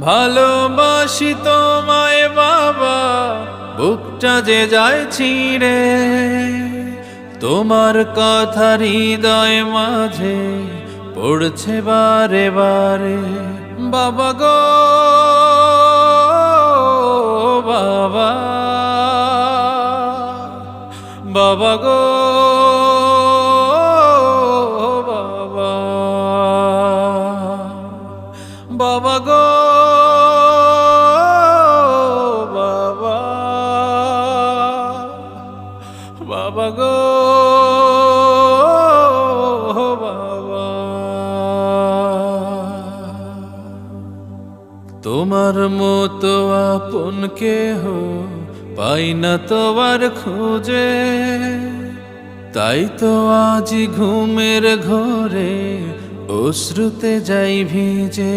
ভালোবাসি তোমায় বাবা, বুকটা যে যায় ছিঁড়ে, তোমার কথা হৃদয় মাঝে পড়ছে বারে বারে। বাবা গো বাবা, বাবা গো বাবা, বাবা গো বাবা, বাবা গো বাবা। তোমার মতো আপন কেহ পাই না তোমার খোঁজে, তাই তো আজ ঘুমের ঘরে অশ্রুতে যাই ভিজে।